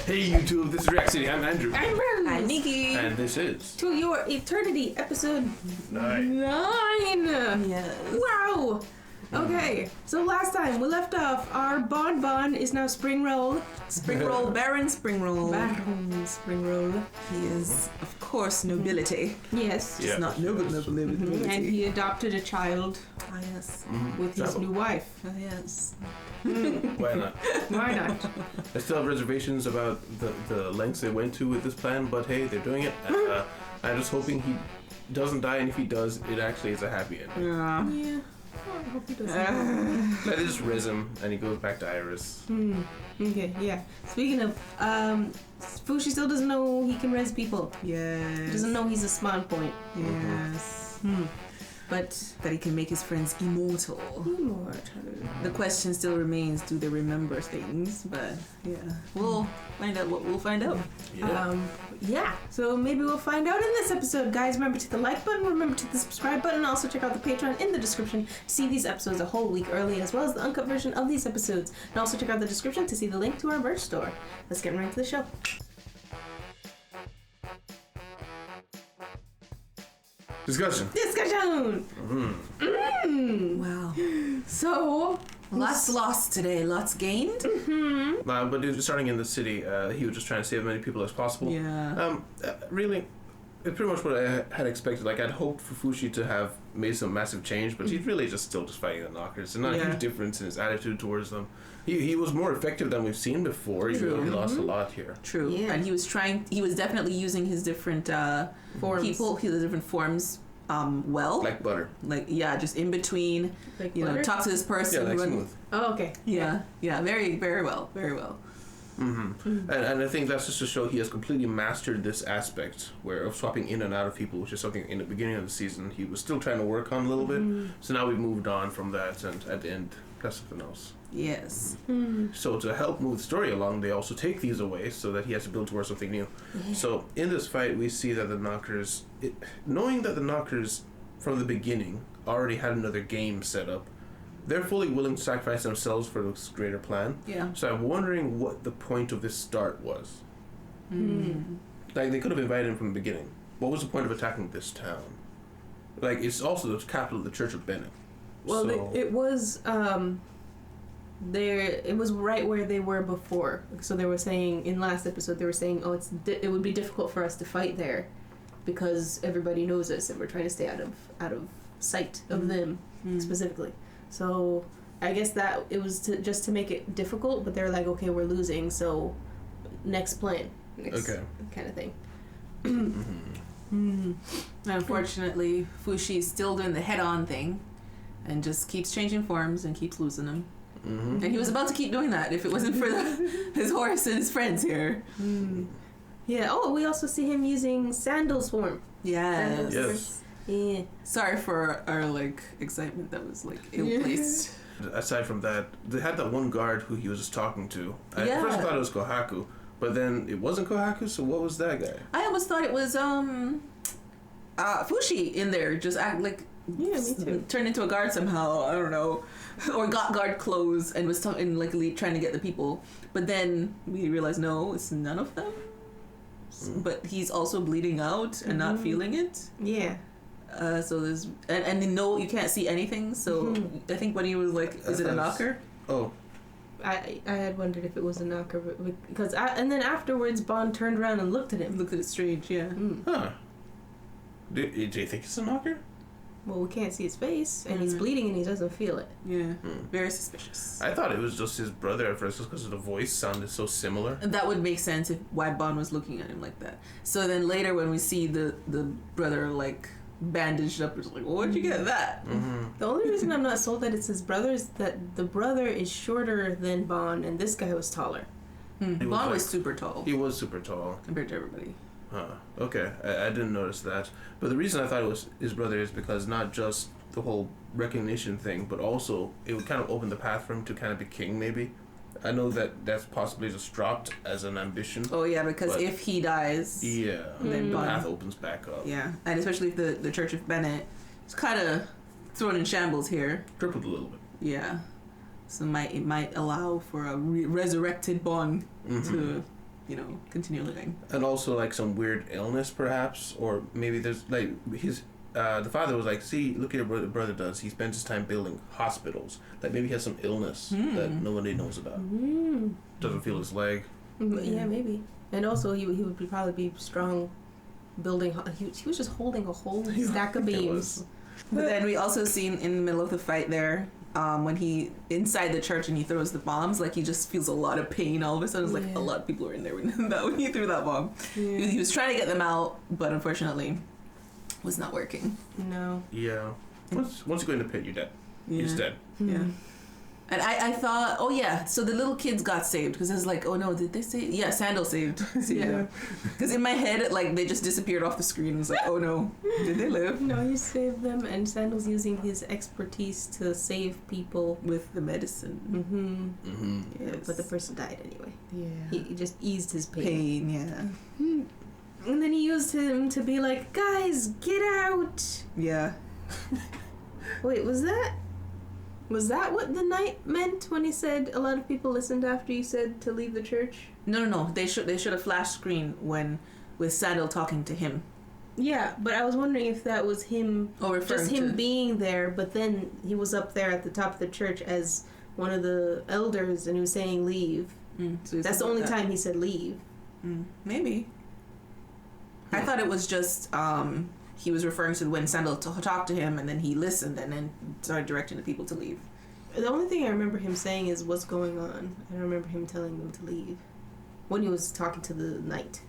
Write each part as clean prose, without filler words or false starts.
Hey YouTube, this is React City. I'm Andrew. I'm Rose. I'm Nikki. And this is To Your Eternity, episode 9. Yes. Wow. Okay, so last time we left off, our Bon is now Spring Roll. Spring Roll, Baron Spring Roll. Baron Spring Roll. He is, of course, nobility. Yes. Yeah. Just not nobility. And he adopted a child Ah, yes. with his Travel. new wife. Ah, yes. Why not? Why not? I still have reservations about the lengths they went to with this plan, but hey, they're doing it. And, I'm just hoping he doesn't die, and if he does, it actually is a happy ending. Yeah. Oh, I hope he doesn't. Let it just res him, and he goes back to Iris. Okay, yeah. Speaking of, Fushi still doesn't know he can res people. Yes. He doesn't know he's a spawn point. Yes. But That he can make his friends immortal. The question still remains, do they remember things? But, yeah. We'll find out what we'll find out. Yeah. So maybe we'll find out in this episode. Guys, remember to hit the like button, remember to hit the subscribe button, and also check out the Patreon in the description to see these episodes a whole week early, as well as the uncut version of these episodes. And also check out the description to see the link to our merch store. Let's get right into the show. Discussion. Wow. So, Lots lost today, lots gained. But it was starting in the city, he was just trying to save as many people as possible. Yeah. Really, it's pretty much what I had expected. Like, I'd hoped for Fushi to have made some massive change, but he's really just still just fighting the knockers. There's not a huge difference in his attitude towards them. He was more effective than we've seen before, even though he lost a lot here. True. Yeah. And he was definitely using his different Forms. his different forms well. Like butter. Like, yeah, just in between, like, you know, butter? talk to this person. Yeah, like run- smooth. Oh, okay. Yeah, very, very well, very well. And I think that's just to show he has completely mastered this aspect where of swapping in and out of people, which is something in the beginning of the season he was still trying to work on a little bit. So now we've moved on from that, and at the end, that's something else. Yes. So to help move the story along, they also take these away so that he has to build towards something new. So in this fight, we see that the knockers, knowing that the knockers from the beginning already had another game set up, they're fully willing to sacrifice themselves for this greater plan. Yeah. So I'm wondering what the point of this start was. Like, they could have invited him from the beginning. What was the point of attacking this town? Like, it's also the capital of the Church of Bennett. Well, So- it was it was right where they were before. So they were saying in last episode, they were saying, oh, it would be difficult for us to fight there because everybody knows us and we're trying to stay out of sight of them specifically. So I guess that it was just to make it difficult, but they're like, okay, we're losing, so next plan, Okay. kind of thing. Unfortunately, Fushi is still doing the head-on thing, and just keeps changing forms and keeps losing them. And he was about to keep doing that if it wasn't for his horse and his friends here. Yeah. Oh, we also see him using Sandal's form. Yes. Yes. Yeah. Sorry for our excitement that was ill-placed. Aside from that, they had that one guard who he was just talking to. I Yeah. first thought it was Kohaku, but then it wasn't Kohaku, so what was that guy? I almost thought it was Fushi in there, just act like Yeah, me too. turned into a guard somehow. I don't know, or got guard clothes and was trying to get the people. But then we realized no, it's none of them. But he's also bleeding out and not feeling it. Yeah. So there's and no, you can't see anything. So I think when he was like, is it a knocker? Oh, I had wondered if it was a knocker, because and then afterwards Bond turned around and looked at him. Looked at it strange, yeah. huh. Do you think it's a knocker? Well, we can't see his face, and he's bleeding, and he doesn't feel it. Yeah, very suspicious. I thought it was just his brother at first, just because the voice sounded so similar. And that would make sense if why Bond was looking at him like that. So then later when we see the brother bandaged up, it's like, well, where'd you get that? The only reason I'm not sold that it's his brother is that the brother is shorter than Bond, and this guy was taller. Bond was super tall He was super tall. compared to everybody. Huh. Okay, I didn't notice that. But the reason I thought it was his brother is because not just the whole recognition thing, but also it would kind of open the path for him to kind of be king, maybe. I know that's possibly just dropped as an ambition. Oh yeah, because But- if he dies, Yeah, then the Bond. path opens back up. Yeah, and especially if the Church of Bennett is kind of thrown in shambles here. Crippled a little bit. Yeah, so it might allow for a resurrected Bond to continue living. And also like some weird illness perhaps, or maybe there's like his the father was like, see, look at what your brother does. He spends his time building hospitals. Like maybe he has some illness that nobody knows about. Doesn't feel his leg. Yeah, maybe. And also he would probably be strong building. He was just holding a whole stack of beams. But then we also seen in the middle of the fight there, when he inside the church and he throws the bombs, like he just feels a lot of pain all of a sudden. It's like a lot of people were in there when he threw that bomb. Yeah. He was trying to get them out, but unfortunately was not working. No. Yeah. Once you go in the pit, you're dead. You're just dead. Yeah. And I thought, oh yeah, so the little kids got saved, because I was like, oh no, did they save? Yeah, Sandal saved them. Because in my head, like, they just disappeared off the screen. I was like, oh no, did they live? No, he saved them, and Sandal's using his expertise to save people with the medicine. Yes. But the person died anyway. Yeah. He just eased his pain. Yeah. And then he used him to be like, guys, get out. Yeah. Wait, was that what the knight meant when he said a lot of people listened after you said to leave the church? No. They should have flash screen with Sandal talking to him. Yeah, but I was wondering if that was him, just him being there, but then he was up there at the top of the church as one of the elders, and he was saying leave. So that's the only time he said leave. Maybe. I thought it was just he was referring to when Sandal talked to him, and then he listened and then started directing the people to leave. The only thing I remember him saying is what's going on. I don't remember him telling them to leave when he was talking to the knight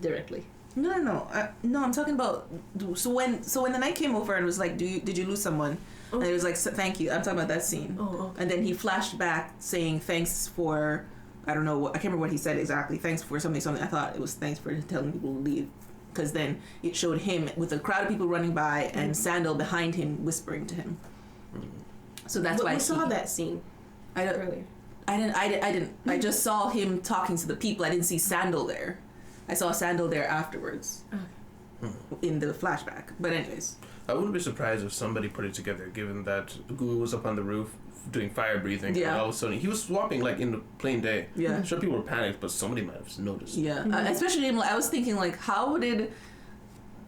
directly. No. I'm talking about so when the knight came over and was like, did you lose someone? Oh. And he was like, thank you. I'm talking about that scene. Oh, okay. And then he flashed back saying thanks for, I don't know, I can't remember what he said exactly. Thanks for something. I thought it was thanks for telling people to leave. Because then it showed him with a crowd of people running by and Sandal behind him whispering to him. So that's why we saw that scene earlier. I didn't. I just saw him talking to the people. I didn't see Sandal there. I saw Sandal there afterwards in the flashback. But anyways. I wouldn't be surprised if somebody put it together, given that Guru was up on the roof doing fire breathing, and all of a sudden he was swapping like in the plain day. Yeah, I'm sure people were panicked, but somebody might have noticed. Yeah, especially I was thinking like, how did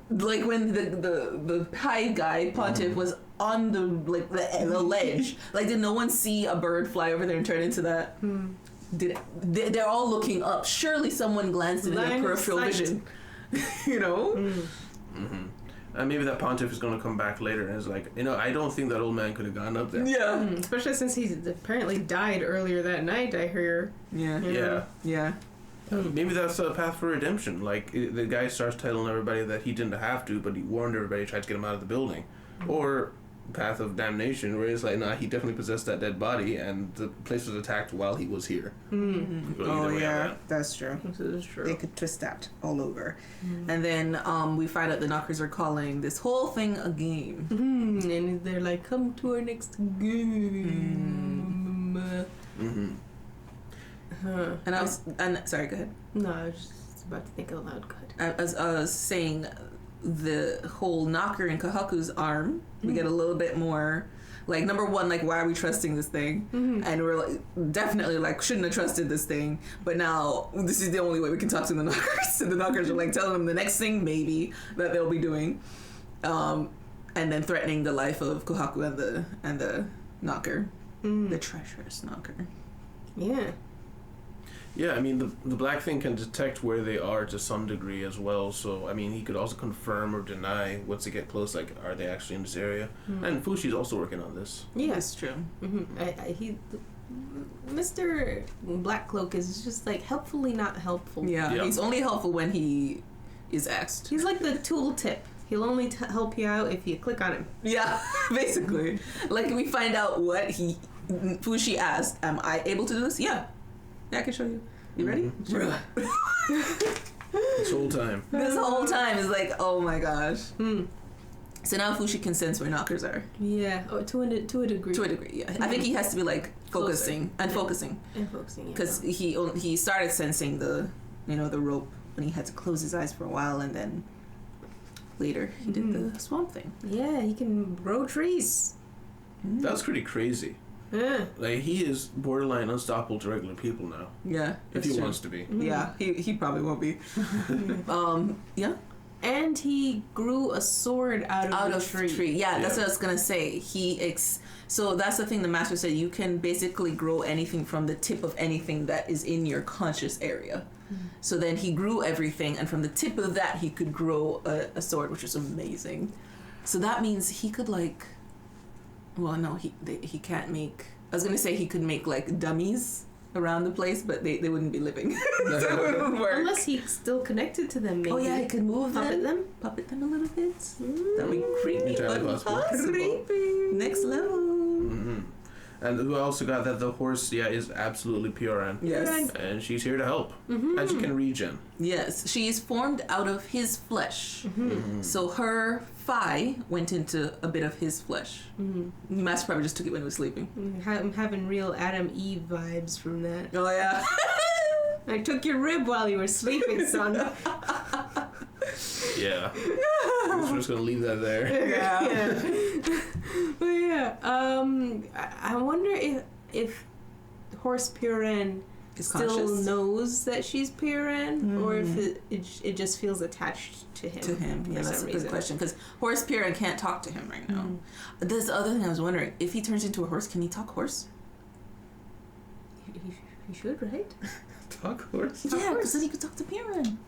like when the high guy Pontiff was on the ledge, like did no one see a bird fly over there and turn into that? They're all looking up. Surely someone glanced in their peripheral vision. And maybe that Pontiff is going to come back later and is like, I don't think that old man could have gone up there. Yeah. Especially since he apparently died earlier that night, I hear. Yeah. Maybe that's a path for redemption. Like, the guy starts telling everybody that he didn't have to, but he warned everybody, tried to get him out of the building. Or path of damnation, where it's like, nah, he definitely possessed that dead body, and the place was attacked while he was here. Oh yeah, that's true. This is true. They could twist that all over. And then we find out the Knockers are calling this whole thing a game. And they're like, come to our next game. And I was sorry, go ahead. No, I was just about to think out loud. Go ahead. I was saying the whole knocker in Kahaku's arm, we get a little bit more like, number one, like, why are we trusting this thing? And we're like, definitely like, shouldn't have trusted this thing, but now this is the only way we can talk to the Knockers. And the Knockers are like telling them the next thing maybe that they'll be doing, and then threatening the life of Kohaku and the Knocker, the treacherous Knocker. Yeah, I mean, the black thing can detect where they are to some degree as well, so, I mean, he could also confirm or deny once they get close, like, are they actually in this area? And Fushi's also working on this. Yeah, that's true. Mr. Blackcloak is just, like, helpfully not helpful. Yeah, he's only helpful when he is asked. He's like the tooltip. He'll only help you out if you click on him. Yeah, basically. Like, we find out what Fushi asked, am I able to do this? Yeah, I can show you. You ready? Sure. This whole time is like, oh my gosh. So now Fushi can sense where Knockers are. Yeah, to a degree. To a degree, yeah. I think he has to be like focusing. Because he started sensing the rope when he had to close his eyes for a while, and then later he did the swamp thing. Yeah, he can grow trees. That's pretty crazy. Like, he is borderline unstoppable to regular people now. Yeah. If he wants to be. Yeah, he probably won't be. Yeah. And he grew a sword out of the tree. Yeah, that's what I was gonna say. So that's the thing the master said. You can basically grow anything from the tip of anything that is in your conscious area. So then he grew everything, and from the tip of that he could grow a sword, which is amazing. So that means he could like, well, no, he can't make. I was gonna say he could make like dummies around the place, but they wouldn't be living. So it wouldn't work. Unless he's still connected to them, maybe. Oh yeah, he could move puppet them a little bit. That'd be creepy, Entirely but possible. possible. Next level. Mm-hmm. And we also got that the horse, is absolutely PIORAN. Yes. And she's here to help. And she can regen. Yes, she's formed out of his flesh. So her Phi went into a bit of his flesh. Master probably just took it when he was sleeping. I'm having real Adam Eve vibes from that. Oh yeah. I took your rib while you were sleeping, son. Yeah. I guess we're just gonna leave that there. Yeah. But yeah, I wonder if Horse PIORAN still conscious? knows that she's PIORAN, or if it just feels attached to him. To him, yeah, for that's some a reason. good question. Because Horse PIORAN can't talk to him right now. There's the other thing I was wondering: if he turns into a horse, can he talk horse? He should, right? Talk horse? Yeah, because then he could talk to PIORAN.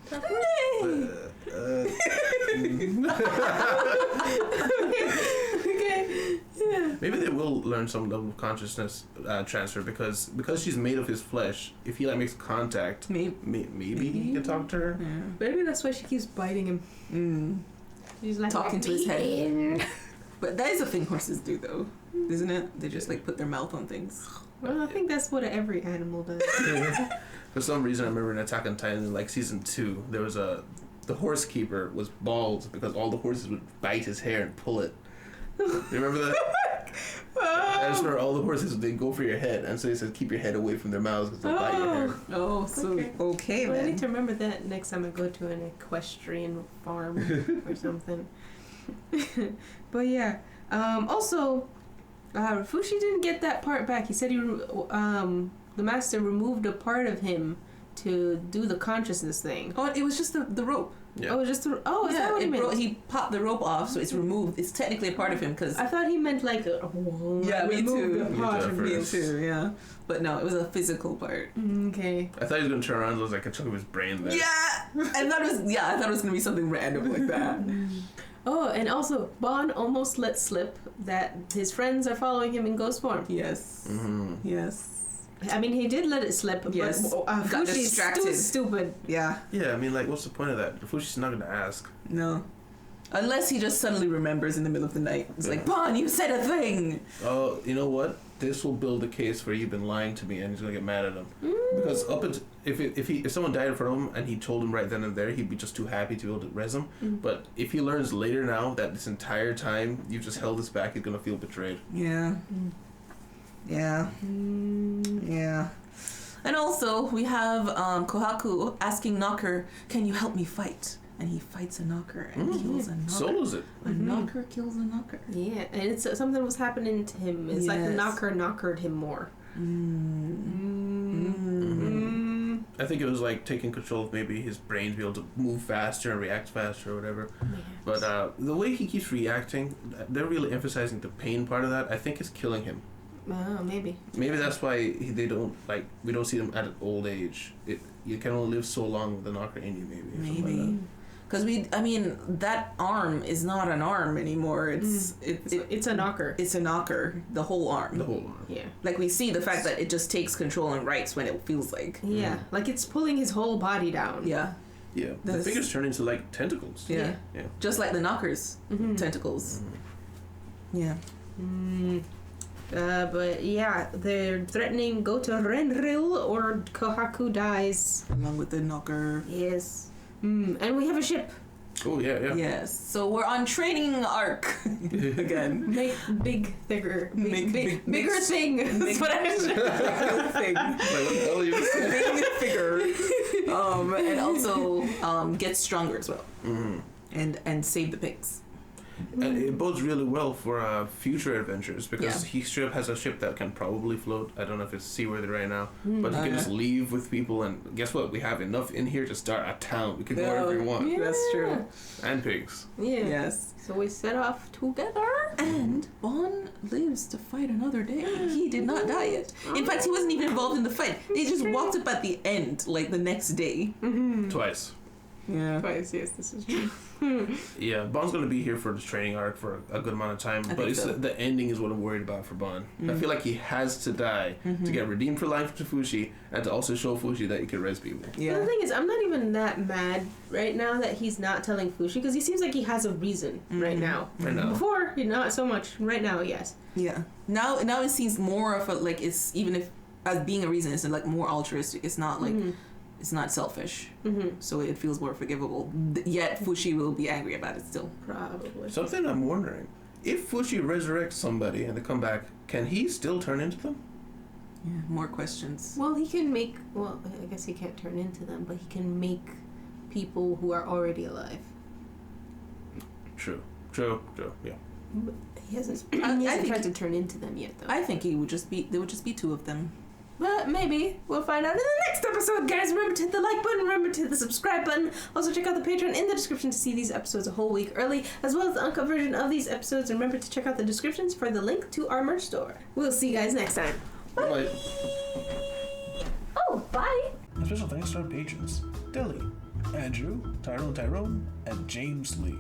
Okay. Yeah. Maybe they will learn some level of consciousness transfer because she's made of his flesh. If he makes contact, maybe he can talk to her. Yeah. Maybe that's why she keeps biting him. She's like Talking to his head. But that is a thing horses do, though, isn't it? They just put their mouth on things. Well, I think that's what every animal does. For some reason, I remember in Attack on Titan, in season 2, there was the horse keeper was bald because all the horses would bite his hair and pull it. You remember that? I just remember all the horses, they go for your head, and so he said keep your head away from their mouths because they'll bite your hair. Oh, so okay Well, I then. need to remember that next time I go to an equestrian farm or something. But yeah, also, Fushi didn't get that part back. He said the master removed a part of him to do the consciousness thing. Oh, it was just the rope. Yeah. Oh, just is that what he meant? He popped the rope off, so it's removed. It's technically a part of him because. I thought he meant Me too. Me too. Yeah, but no, it was a physical part. Okay. I thought he was gonna turn around and there was a chunk of his brain there. Yeah, I thought it was gonna be something random like that. Oh, and also, Bon almost let slip that his friends are following him in ghost form. Yes. Yes. I mean, he did let it slip, Yes. but Got Fushi's distracted. stupid. Yeah. Yeah, I mean, what's the point of that? Fushi's not gonna ask. No. Unless he just suddenly remembers in the middle of the night. It's like, Bon, you said a thing. Oh, you know what? This will build a case where you've been lying to me, and he's gonna get mad at him. Because if someone died in front of him and he told him right then and there, he'd be just too happy to be able to res him. But if he learns later now that this entire time you've just held this back, he's gonna feel betrayed. Yeah. Yeah. Yeah. And also, we have Kohaku asking Knocker, can you help me fight? And he fights a Knocker and kills a Knocker. Solos it. A Knocker kills a Knocker. Yeah, and it's something was happening to him. It's like the Knocker knockered him more. I think it was like taking control of maybe his brain to be able to move faster and react faster or whatever. But the way he keeps reacting, they're really emphasizing the pain part of that. I think is killing him. Oh, maybe. Maybe that's why we don't see them at an old age. You can only live so long with the Knocker in you, maybe. Maybe. Because that arm is not an arm anymore. It's a knocker. It's a knocker. The whole arm. The whole arm. Yeah. Like we see the fact that it just takes control and writes when it feels like. Yeah, like it's pulling his whole body down. Yeah. Yeah. The fingers turn into like tentacles. Yeah. Yeah. Just like the knockers. Tentacles. Yeah. But yeah, they're threatening go to Renril or Kohaku dies. Along with the knocker. Yes. And we have a ship. Oh yeah. Yes. So we're on training arc again. Make bigger thing. That's what I said. Bigger thing. Like, what the hell are you saying? Big figure. And also get stronger as well. And save the pigs. And it bodes really well for future adventures because he straight up has a ship that can probably float. I don't know if it's seaworthy right now, but he can just leave with people. And guess what? We have enough in here to start a town. We can go wherever we want. Yeah. That's true. And pigs. Yeah. Yes. So we set off together. And Bon lives to fight another day. He did not die yet. In fact, he wasn't even involved in the fight. They just walked up at the end, like the next day. Twice. Yeah. Twice, yes, this is true. Yeah, Bond's going to be here for this training arc for a good amount of time, but it's the ending is what I'm worried about for Bond. I feel like he has to die to get redeemed for lying to Fushi and to also show Fushi that he can res people. Yeah. But the thing is, I'm not even that mad right now that he's not telling Fushi because he seems like he has a reason right now. Right now. Before, not so much. Right now, yes. Yeah. Now it seems more of a, like, it's, even if as being a reason, it's like more altruistic. It's not like it's not selfish, so it feels more forgivable. Yet Fushi will be angry about it still. Probably. Something I'm wondering, if Fushi resurrects somebody and they come back, can he still turn into them? Yeah, more questions. Well, he can make. Well, I guess he can't turn into them, but he can make people who are already alive. True, yeah. But he hasn't. I He hasn't think tried to turn into them yet, though. I think there would just be two of them. But maybe we'll find out in the next episode, guys. Remember to hit the like button, remember to hit the subscribe button. Also, check out the Patreon in the description to see these episodes a whole week early, as well as the uncut version of these episodes. And remember to check out the descriptions for the link to our merch store. We'll see you guys next time. Bye. Oh, bye. Special thanks to our patrons, Deli, Andrew, Tyrone, and James Lee.